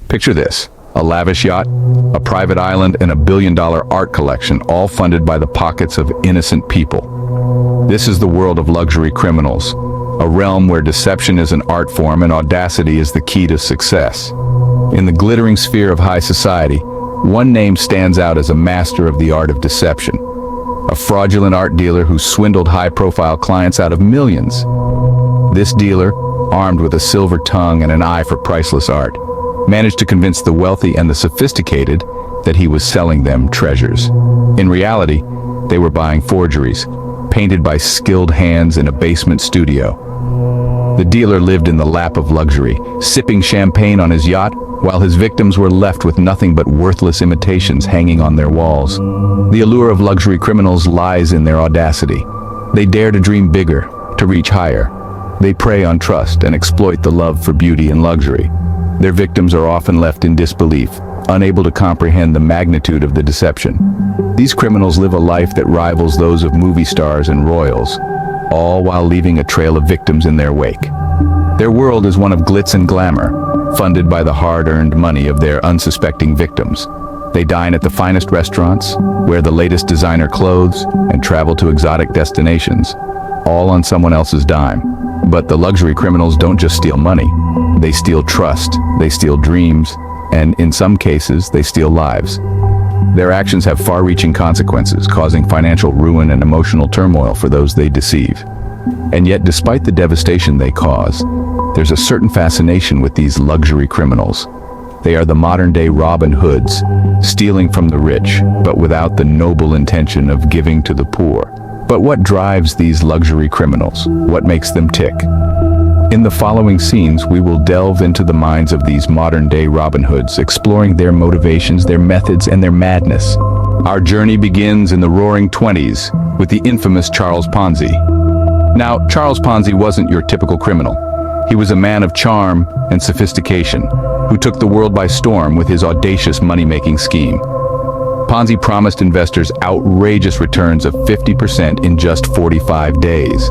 Picture this: a lavish yacht, a private island, and a billion-dollar art collection, all funded by the pockets of innocent people. This is the world of luxury criminals, a realm where deception is an art form and audacity is the key to success. In the glittering sphere of high society, one name stands out as a master of the art of deception: a fraudulent art dealer who swindled high-profile clients out of millions. This dealer, armed with a silver tongue and an eye for priceless art, managed to convince the wealthy and the sophisticated that he was selling them treasures. In reality, they were buying forgeries, painted by skilled hands in a basement studio. The dealer lived in the lap of luxury, sipping champagne on his yacht, while his victims were left with nothing but worthless imitations hanging on their walls. The allure of luxury criminals lies in their audacity. They dare to dream bigger, to reach higher. They prey on trust and exploit the love for beauty and luxury. Their victims are often left in disbelief, unable to comprehend the magnitude of the deception. These criminals live a life that rivals those of movie stars and royals, all while leaving a trail of victims in their wake. Their world is one of glitz and glamour, funded by the hard-earned money of their unsuspecting victims. They dine at the finest restaurants, wear the latest designer clothes, and travel to exotic destinations, all on someone else's dime. But the luxury criminals don't just steal money. They steal trust, they steal dreams, and in some cases, they steal lives. Their actions have far-reaching consequences, causing financial ruin and emotional turmoil for those they deceive. And yet, despite the devastation they cause, there's a certain fascination with these luxury criminals. They are the modern-day Robin Hoods, stealing from the rich, but without the noble intention of giving to the poor. But what drives these luxury criminals? What makes them tick? In the following scenes, we will delve into the minds of these modern-day Robin Hoods, exploring their motivations, their methods, and their madness. Our journey begins in the Roaring '20s with the infamous Charles Ponzi. Now, Charles Ponzi wasn't your typical criminal. He was a man of charm and sophistication, who took the world by storm with his audacious money-making scheme. Ponzi promised investors outrageous returns of 50% in just 45 days.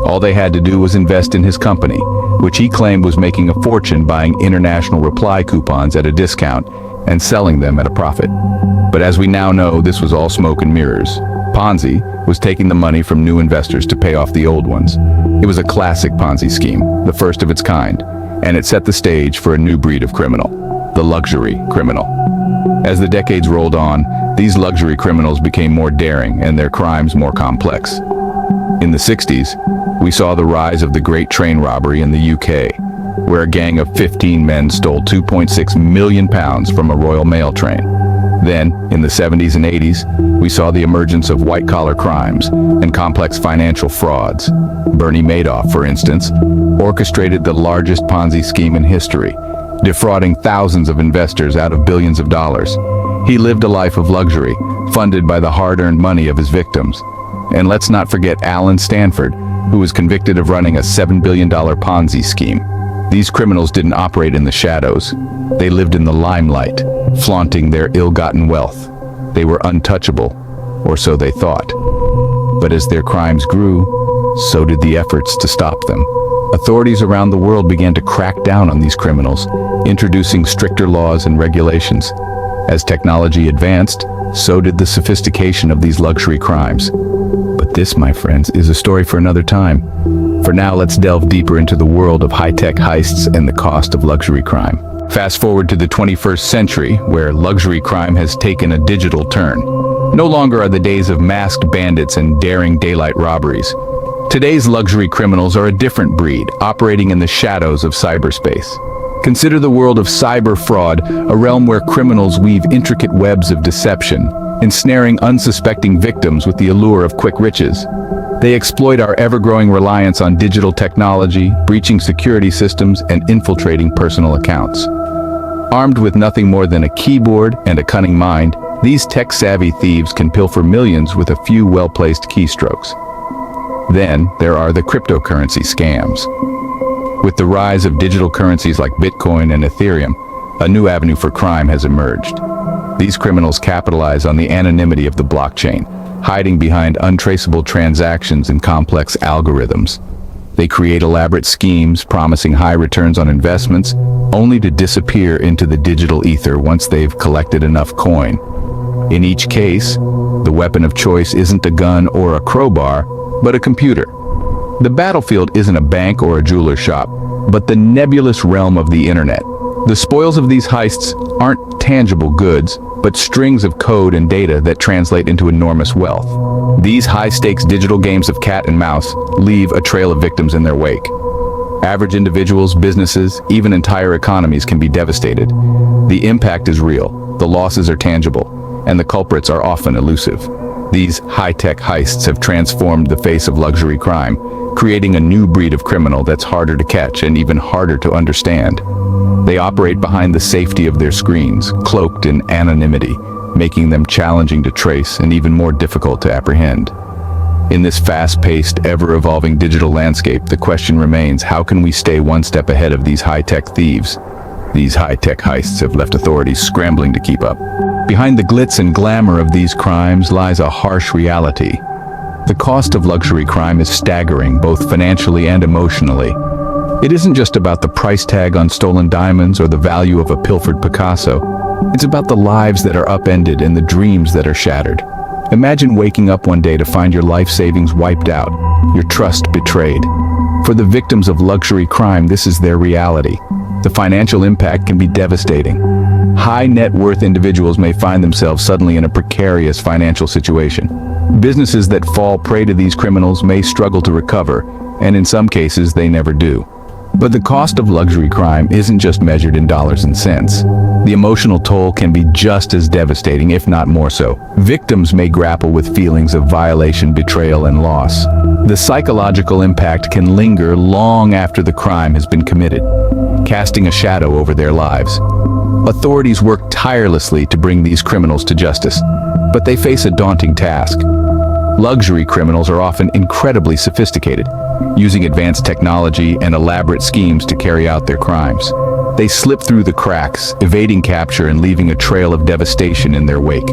All they had to do was invest in his company, which he claimed was making a fortune buying international reply coupons at a discount and selling them at a profit. But as we now know, this was all smoke and mirrors. Ponzi was taking the money from new investors to pay off the old ones. It was a classic Ponzi scheme, the first of its kind, and it set the stage for a new breed of criminal, the luxury criminal. As the decades rolled on, these luxury criminals became more daring and their crimes more complex. In the 60s, we saw the rise of the Great Train Robbery in the UK, where a gang of 15 men stole £2.6 million from a Royal Mail train. Then, in the 70s and 80s, we saw the emergence of white-collar crimes and complex financial frauds. Bernie Madoff, for instance, orchestrated the largest Ponzi scheme in history, defrauding thousands of investors out of billions of dollars. He lived a life of luxury, funded by the hard-earned money of his victims. And let's not forget Alan Stanford, who was convicted of running a $7 billion Ponzi scheme. These criminals didn't operate in the shadows. They lived in the limelight, flaunting their ill-gotten wealth. They were untouchable, or so they thought. But as their crimes grew, so did the efforts to stop them. Authorities around the world began to crack down on these criminals, introducing stricter laws and regulations. As technology advanced, so did the sophistication of these luxury crimes. But this, my friends, is a story for another time. For now, let's delve deeper into the world of high-tech heists and the cost of luxury crime. Fast forward to the 21st century, where luxury crime has taken a digital turn. No longer are the days of masked bandits and daring daylight robberies. Today's luxury criminals are a different breed, operating in the shadows of cyberspace. Consider the world of cyber fraud, a realm where criminals weave intricate webs of deception, ensnaring unsuspecting victims with the allure of quick riches. They exploit our ever-growing reliance on digital technology, breaching security systems, and infiltrating personal accounts. Armed with nothing more than a keyboard and a cunning mind, these tech-savvy thieves can pilfer millions with a few well-placed keystrokes. Then, there are the cryptocurrency scams. With the rise of digital currencies like Bitcoin and Ethereum, a new avenue for crime has emerged. These criminals capitalize on the anonymity of the blockchain, hiding behind untraceable transactions and complex algorithms. They create elaborate schemes promising high returns on investments, only to disappear into the digital ether once they've collected enough coin. In each case, the weapon of choice isn't a gun or a crowbar, but a computer. The battlefield isn't a bank or a jeweler's shop, but the nebulous realm of the internet. The spoils of these heists aren't tangible goods, but strings of code and data that translate into enormous wealth. These high-stakes digital games of cat and mouse leave a trail of victims in their wake. Average individuals, businesses, even entire economies can be devastated. The impact is real, the losses are tangible, and the culprits are often elusive. These high-tech heists have transformed the face of luxury crime, creating a new breed of criminal that's harder to catch and even harder to understand. They operate behind the safety of their screens, cloaked in anonymity, making them challenging to trace and even more difficult to apprehend. In this fast-paced, ever-evolving digital landscape, the question remains, how can we stay one step ahead of these high-tech thieves? These high-tech heists have left authorities scrambling to keep up. Behind the glitz and glamour of these crimes lies a harsh reality. The cost of luxury crime is staggering, both financially and emotionally. It isn't just about the price tag on stolen diamonds or the value of a pilfered Picasso. It's about the lives that are upended and the dreams that are shattered. Imagine waking up one day to find your life savings wiped out, your trust betrayed. For the victims of luxury crime, this is their reality. The financial impact can be devastating. High net worth individuals may find themselves suddenly in a precarious financial situation. Businesses that fall prey to these criminals may struggle to recover, and in some cases they never do. But the cost of luxury crime isn't just measured in dollars and cents. The emotional toll can be just as devastating, if not more so. Victims may grapple with feelings of violation, betrayal, and loss. The psychological impact can linger long after the crime has been committed, casting a shadow over their lives. Authorities work tirelessly to bring these criminals to justice, but they face a daunting task. Luxury criminals are often incredibly sophisticated, using advanced technology and elaborate schemes to carry out their crimes. They slip through the cracks, evading capture and leaving a trail of devastation in their wake.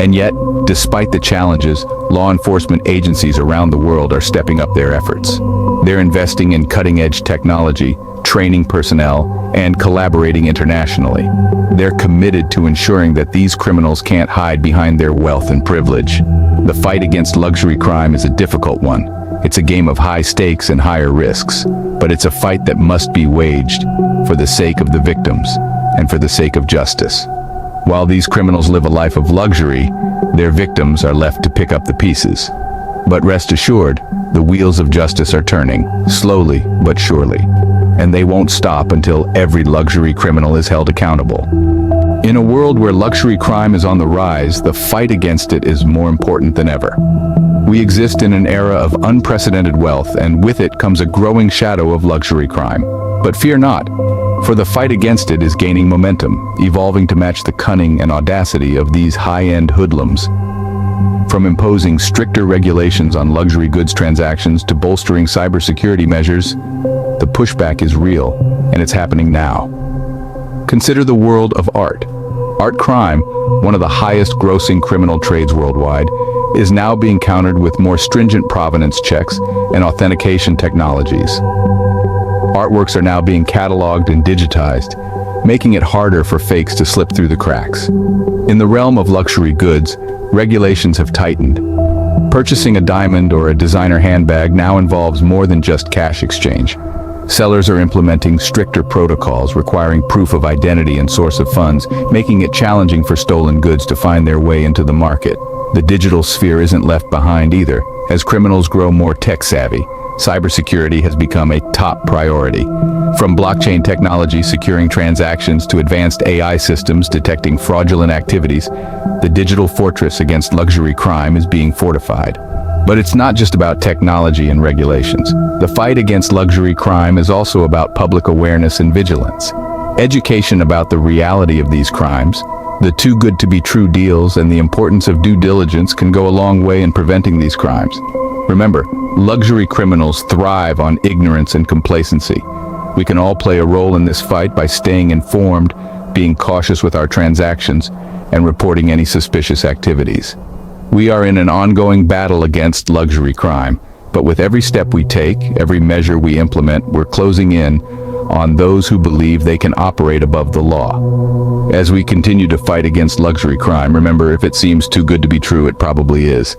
And yet, despite the challenges, law enforcement agencies around the world are stepping up their efforts. They're investing in cutting-edge technology, training personnel, and collaborating internationally. They're committed to ensuring that these criminals can't hide behind their wealth and privilege. The fight against luxury crime is a difficult one. It's a game of high stakes and higher risks, but it's a fight that must be waged for the sake of the victims and for the sake of justice. While these criminals live a life of luxury, their victims are left to pick up the pieces. But rest assured, the wheels of justice are turning, slowly but surely, and they won't stop until every luxury criminal is held accountable. In a world where luxury crime is on the rise, the fight against it is more important than ever. We exist in an era of unprecedented wealth, and with it comes a growing shadow of luxury crime. But fear not, for the fight against it is gaining momentum, evolving to match the cunning and audacity of these high-end hoodlums. From imposing stricter regulations on luxury goods transactions to bolstering cybersecurity measures, the pushback is real, and it's happening now. Consider the world of art. Art crime, one of the highest grossing criminal trades worldwide, is now being countered with more stringent provenance checks and authentication technologies. Artworks are now being cataloged and digitized, making it harder for fakes to slip through the cracks. In the realm of luxury goods, regulations have tightened. Purchasing a diamond or a designer handbag now involves more than just cash exchange. Sellers are implementing stricter protocols requiring proof of identity and source of funds, making it challenging for stolen goods to find their way into the market. The digital sphere isn't left behind either. As criminals grow more tech-savvy, cybersecurity has become a top priority. From blockchain technology securing transactions to advanced AI systems detecting fraudulent activities, the digital fortress against luxury crime is being fortified. But it's not just about technology and regulations. The fight against luxury crime is also about public awareness and vigilance. Education about the reality of these crimes, the too good to be true deals, and the importance of due diligence can go a long way in preventing these crimes. Remember, luxury criminals thrive on ignorance and complacency. We can all play a role in this fight by staying informed, being cautious with our transactions, and reporting any suspicious activities. We are in an ongoing battle against luxury crime, But with every step we take, every measure we implement, we're closing in on those who believe they can operate above the law. As we continue to fight against luxury crime, remember, if it seems too good to be true, it probably is.